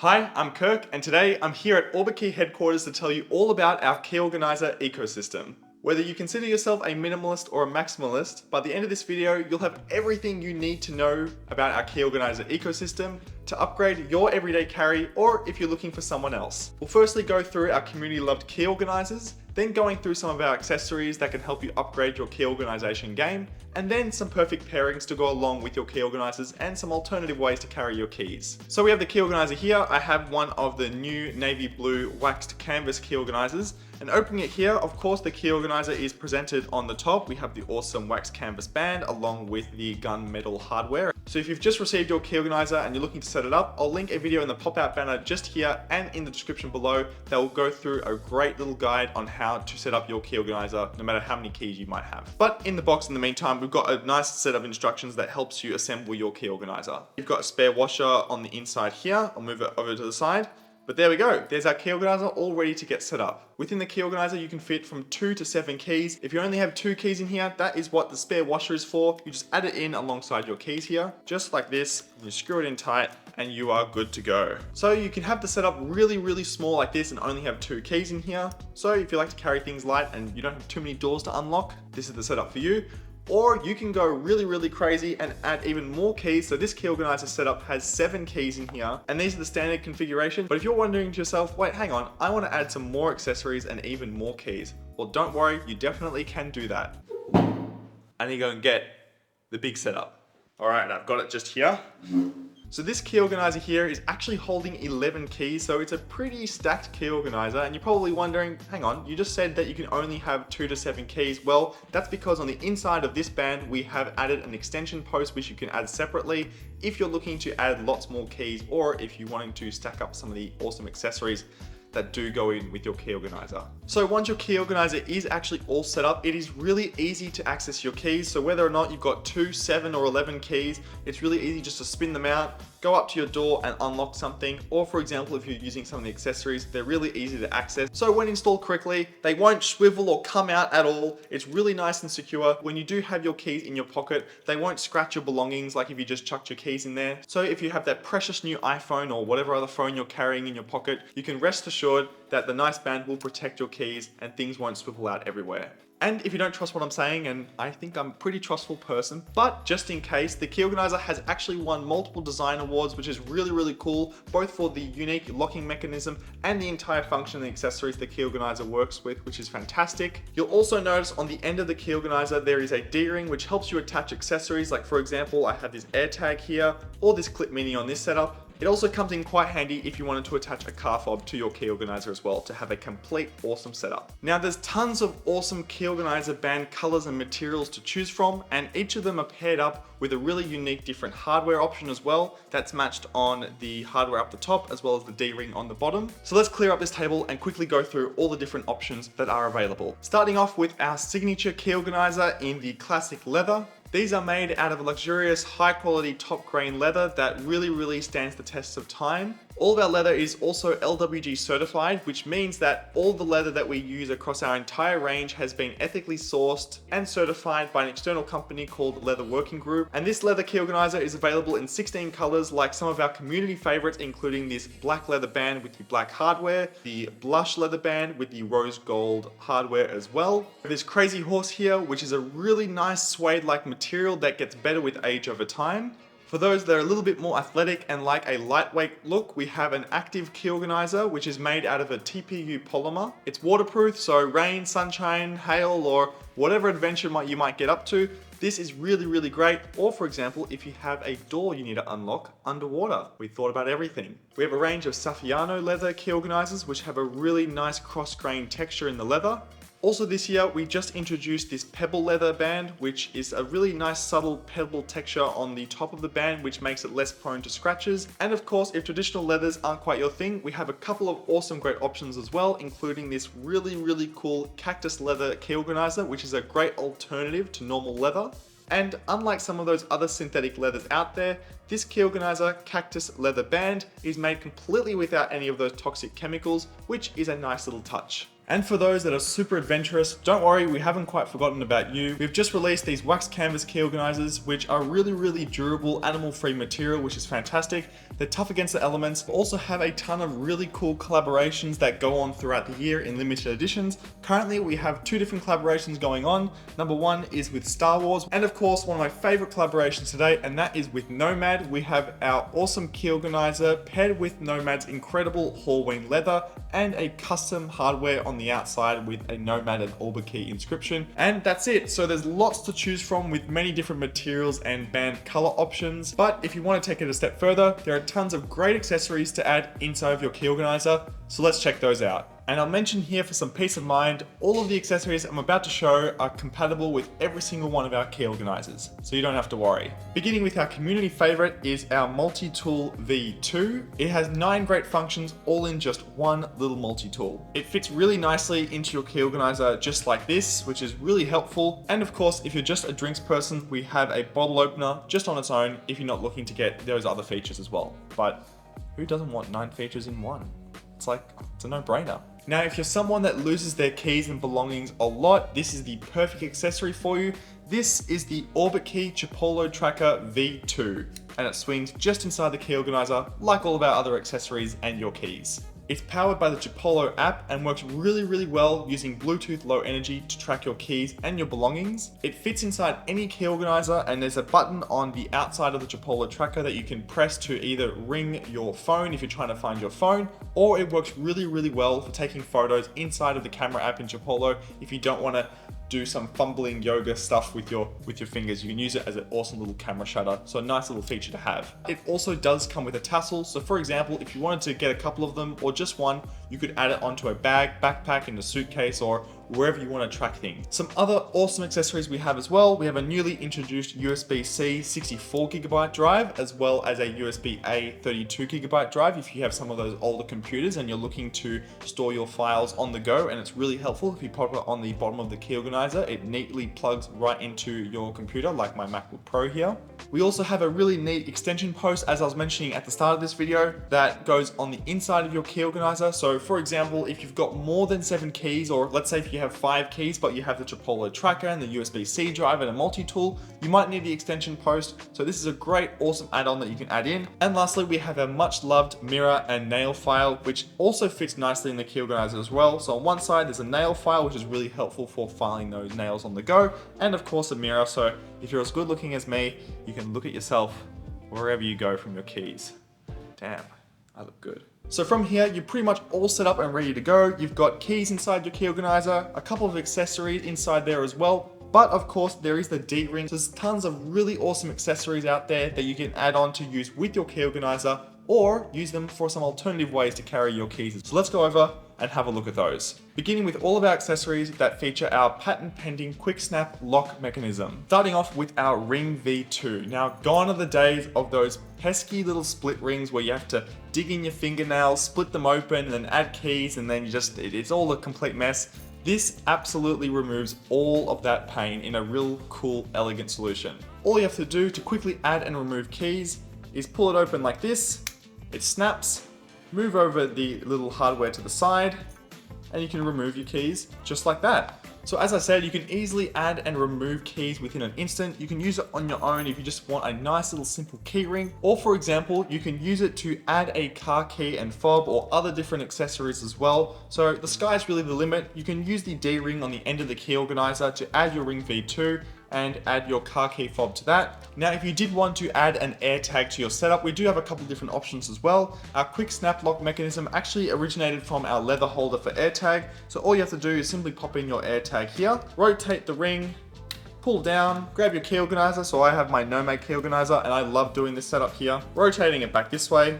Hi, I'm Kirk, and today I'm here at Orbitkey headquarters to tell you all about our key organizer ecosystem. Whether you consider yourself a minimalist or a maximalist, by the end of this video, you'll have everything you need to know about our key organizer ecosystem to upgrade your everyday carry, or if you're looking for someone else. We'll firstly go through our community loved key organizers, then going through some of our accessories that can help you upgrade your key organization game, and then some perfect pairings to go along with your key organizers and some alternative ways to carry your keys. So we have the key organizer here. I have one of the new navy blue waxed canvas key organizers, and opening it here, of course, the key organizer is presented on the top. We have the awesome waxed canvas band along with the gunmetal hardware. So if you've just received your key organizer and you're looking to set it up, I'll link a video in the pop-out banner just here and in the description below that will go through a great little guide on how to set up your key organizer, no matter how many keys you might have. But in the box in the meantime, we've got a nice set of instructions that helps you assemble your key organizer. You've got a spare washer on the inside here. I'll move it over to the side. But there we go, there's our key organizer all ready to get set up. Within the key organizer, you can fit from 2 to 7 keys. If you only have 2 keys in here, that is what the spare washer is for. You just add it in alongside your keys here, just like this. You screw it in tight and you are good to go. So you can have the setup really small like this and only have 2 keys in here. So if you like to carry things light and you don't have too many doors to unlock, this is the setup for you. Or you can go really crazy and add even more keys. So this key organizer setup has 7 keys in here, and these are the standard configuration. But if you're wondering to yourself, wait, hang on, I want to add some more accessories and even more keys. Well, don't worry, you definitely can do that. I need to go and get the big setup. All right, I've got it just here. So this key organizer here is actually holding 11 keys, so it's a pretty stacked key organizer, and you're probably wondering, hang on, you just said that you can only have 2 to 7 keys. Well, that's because on the inside of this band, we have added an extension post which you can add separately if you're looking to add lots more keys, or if you're wanting to stack up some of the awesome accessories that do go in with your key organizer. So once your key organizer is actually all set up, it is really easy to access your keys. So whether or not you've got 2, 7 or 11 keys, it's really easy just to spin them out, go up to your door and unlock something. Or for example, if you're using some of the accessories, they're really easy to access. So when installed correctly, they won't swivel or come out at all. It's really nice and secure. When you do have your keys in your pocket, they won't scratch your belongings like if you just chucked your keys in there. So if you have that precious new iPhone or whatever other phone you're carrying in your pocket, you can rest assured that the nice band will protect your keys and things won't swivel out everywhere. And if you don't trust what I'm saying, and I think I'm a pretty trustful person, but just in case, the key organizer has actually won multiple design awards, which is really cool, both for the unique locking mechanism and the entire function and accessories the key organizer works with, which is fantastic. You'll also notice on the end of the key organizer, there is a D-ring, which helps you attach accessories. Like for example, I have this air tag here, or this clip mini on this setup. It also comes in quite handy if you wanted to attach a car fob to your key organizer as well to have a complete awesome setup. Now there's tons of awesome key organizer band colors and materials to choose from, and each of them are paired up with a really unique different hardware option as well that's matched on the hardware up the top as well as the D-ring on the bottom. So let's clear up this table and quickly go through all the different options that are available. Starting off with our signature key organizer in the classic leather. These are made out of a luxurious, high quality top grain leather that really stands the test of time. All of our leather is also LWG certified, which means that all the leather that we use across our entire range has been ethically sourced and certified by an external company called Leather Working Group. And this leather key organizer is available in 16 colors, like some of our community favorites, including this black leather band with the black hardware, the blush leather band with the rose gold hardware as well. This crazy horse here, which is a really nice suede-like material that gets better with age over time. For those that are a little bit more athletic and like a lightweight look, we have an active key organizer, which is made out of a TPU polymer. It's waterproof, so rain, sunshine, hail, or whatever adventure you might get up to, this is really great. Or for example, if you have a door you need to unlock underwater, we thought about everything. We have a range of Saffiano leather key organizers, which have a really nice cross-grain texture in the leather. Also this year, we just introduced this pebble leather band, which is a really nice subtle pebble texture on the top of the band, which makes it less prone to scratches. And of course, if traditional leathers aren't quite your thing, we have a couple of awesome great options as well, including this really cool cactus leather key organizer, which is a great alternative to normal leather. And unlike some of those other synthetic leathers out there, this key organizer cactus leather band is made completely without any of those toxic chemicals, which is a nice little touch. And for those that are super adventurous, don't worry, we haven't quite forgotten about you. We've just released these wax canvas key organizers, which are really durable, animal-free material, which is fantastic. They're tough against the elements, but also have a ton of really cool collaborations that go on throughout the year in limited editions. Currently, we have 2 different collaborations going on. Number 1 is with Star Wars, and of course, one of my favorite collaborations today, and that is with Nomad. We have our awesome key organizer paired with Nomad's incredible Halloween leather and a custom hardware on the outside with a Nomad and Orbitkey inscription. And that's it. So there's lots to choose from with many different materials and band color options. But if you want to take it a step further, there are tons of great accessories to add inside of your key organizer. So let's check those out. And I'll mention here for some peace of mind, all of the accessories I'm about to show are compatible with every single one of our key organizers, so you don't have to worry. Beginning with our community favorite is our multi-tool V2. It has 9 great functions all in just one little multi-tool. It fits really nicely into your key organizer just like this, which is really helpful. And of course, if you're just a drinks person, we have a bottle opener just on its own if you're not looking to get those other features as well. But who doesn't want 9 features in one? It's a no-brainer. Now, if you're someone that loses their keys and belongings a lot, this is the perfect accessory for you. This is the Orbitkey Chipolo Tracker V2, and it swings just inside the key organizer like all of our other accessories and your keys. It's powered by the Chipolo app and works really well using Bluetooth Low Energy to track your keys and your belongings. It fits inside any key organizer, and there's a button on the outside of the Chipolo tracker that you can press to either ring your phone if you're trying to find your phone, or it works really well for taking photos inside of the camera app in Chipolo if you don't want to do some fumbling yoga stuff with your fingers. You can use it as an awesome little camera shutter, so a nice little feature to have. It also does come with a tassel, so for example, if you wanted to get a couple of them or just one, you could add it onto a bag, backpack, in a suitcase, or wherever you want to track things. Some other awesome accessories we have as well. We have a newly introduced USB-C 64GB drive, as well as a USB-A 32GB drive if you have some of those older computers and you're looking to store your files on the go, and it's really helpful. If you pop it on the bottom of the key organizer, it neatly plugs right into your computer, like my MacBook Pro here. We also have a really neat extension post, as I was mentioning at the start of this video, that goes on the inside of your key organizer. So for example, if you've got more than 7 keys, or let's say if you have 5 keys, but you have the Chipolo tracker and the USB-C drive and a multi-tool, you might need the extension post. So this is a great, awesome add-on that you can add in. And lastly, we have a much loved mirror and nail file, which also fits nicely in the key organizer as well. So on one side, there's a nail file, which is really helpful for filing those nails on the go. And of course, a mirror. So if you're as good looking as me, you can look at yourself wherever you go from your keys. Damn, I look good. So from here, you're pretty much all set up and ready to go. You've got keys inside your key organizer, a couple of accessories inside there as well. But of course, there is the D-ring. So there's tons of really awesome accessories out there that you can add on to use with your key organizer, or use them for some alternative ways to carry your keys. So let's go over and have a look at those. Beginning with all of our accessories that feature our patent pending quick snap lock mechanism. Starting off with our ring V2. Now, gone are the days of those pesky little split rings where you have to dig in your fingernails, split them open, and then add keys, and then it's all a complete mess. This absolutely removes all of that pain in a real cool, elegant solution. All you have to do to quickly add and remove keys is pull it open like this. It snaps, move over the little hardware to the side, and you can remove your keys just like that. So as I said, you can easily add and remove keys within an instant. You can use it on your own if you just want a nice little simple key ring, or for example, you can use it to add a car key and fob or other different accessories as well. So the sky's really the limit. You can use the D-ring on the end of the key organizer to add your ring V2 and add your car key fob to that. Now, if you did want to add an AirTag to your setup, we do have a couple of different options as well. Our quick snap lock mechanism actually originated from our leather holder for AirTag. So all you have to do is simply pop in your AirTag here, rotate the ring, pull down, grab your key organizer. So I have my Nomad key organizer and I love doing this setup here, rotating it back this way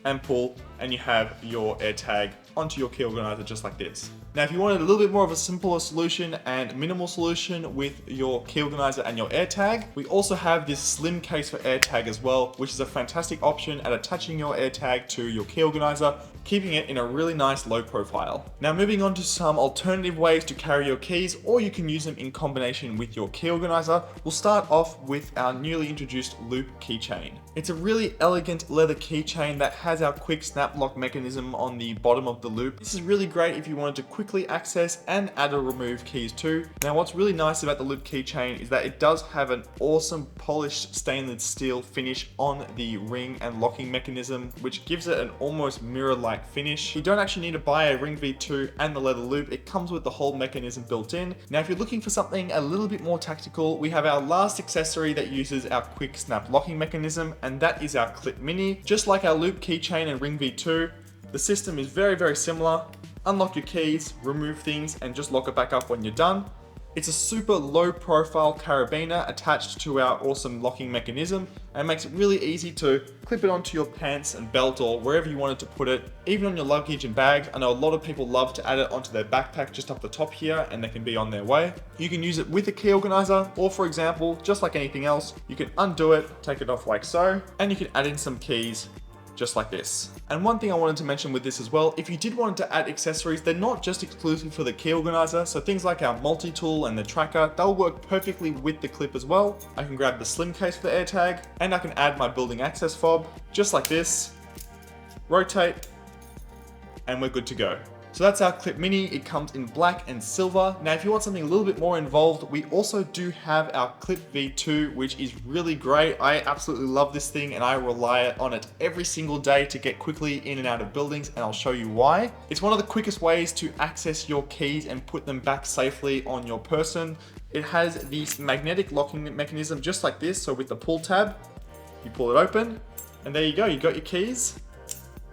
and pull, and you have your AirTag onto your key organizer just like this. Now, if you wanted a little bit more of a simpler solution and minimal solution with your key organizer and your AirTag, we also have this slim case for AirTag as well, which is a fantastic option at attaching your AirTag to your key organizer, keeping it in a really nice low profile. Now, moving on to some alternative ways to carry your keys, or you can use them in combination with your key organizer. We'll start off with our newly introduced loop keychain. It's a really elegant leather keychain that has our quick snap lock mechanism on the bottom of the loop. This is really great if you wanted to quickly quickly access and add or remove keys too. Now what's really nice about the loop keychain is that it does have an awesome polished stainless steel finish on the ring and locking mechanism, which gives it an almost mirror-like finish. You don't actually need to buy a ring V2 and the leather loop, it comes with the whole mechanism built in. Now if you're looking for something a little bit more tactical, we have our last accessory that uses our quick snap locking mechanism, and that is our clip mini. Just like our loop keychain and ring V2, the system is very similar. Unlock your keys, remove things, and just lock it back up when you're done. It's a super low profile carabiner attached to our awesome locking mechanism, and it makes it really easy to clip it onto your pants and belt or wherever you wanted to put it, even on your luggage and bags. I know a lot of people love to add it onto their backpack just up the top here, and they can be on their way. You can use it with a key organizer, or for example, just like anything else, you can undo it, take it off like so, and you can add in some keys just like this. And one thing I wanted to mention with this as well, if you did want to add accessories, they're not just exclusive for the key organizer. So things like our multi-tool and the tracker, they'll work perfectly with the clip as well. I can grab the slim case for the AirTag, and I can add my building access fob just like this, rotate, and we're good to go. So that's our clip mini. It comes in black and silver. Now, if you want something a little bit more involved, we also do have our clip V2, which is really great. I absolutely love this thing, and I rely on it every single day to get quickly in and out of buildings, and I'll show you why. It's one of the quickest ways to access your keys and put them back safely on your person. It has this magnetic locking mechanism just like this. So with the pull tab, you pull it open, and there you go, you got your keys,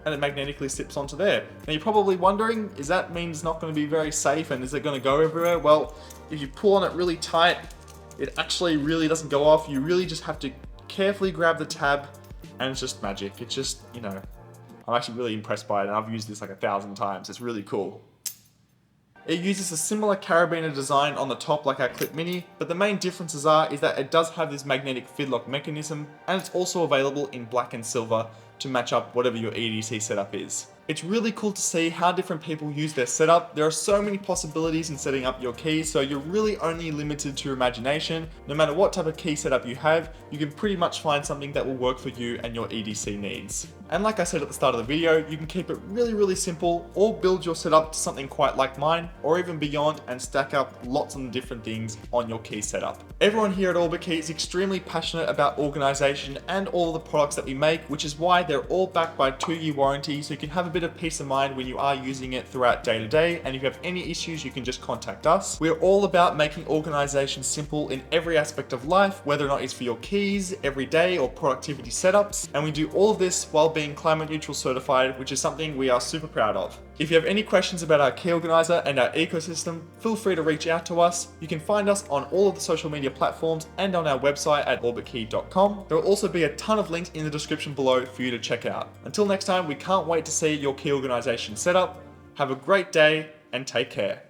and it magnetically slips onto there. Now you're probably wondering, is that mean it's not going to be very safe, and is it going to go everywhere? Well, if you pull on it really tight, it actually really doesn't go off. You really just have to carefully grab the tab, and it's just magic. It's just, you know, I'm actually really impressed by it, and I've used this like 1,000 times. It's really cool. It uses a similar carabiner design on the top like our clip mini, but the main differences is that it does have this magnetic fidlock mechanism, and it's also available in black and silver to match up whatever your EDC setup is. It's really cool to see how different people use their setup. There are so many possibilities in setting up your keys, so you're really only limited to your imagination. No matter what type of key setup you have, you can pretty much find something that will work for you and your EDC needs. And like I said at the start of the video, you can keep it really simple, or build your setup to something quite like mine, or even beyond, and stack up lots of different things on your key setup. Everyone here at Orbitkey is extremely passionate about organization and all the products that we make, which is why they're all backed by 2-year warranty, so you can have a bit of peace of mind when you are using it throughout day to day. And if you have any issues, you can just contact us. We're all about making organization simple in every aspect of life, whether or not it's for your keys, everyday or productivity setups. And we do all of this while being climate neutral certified, which is something we are super proud of. If you have any questions about our key organizer and our ecosystem, feel free to reach out to us. You can find us on all of the social media platforms and on our website at orbitkey.com. There will also be a ton of links in the description below for you to check out. Until next time, we can't wait to see your key organization setup. Have a great day and take care.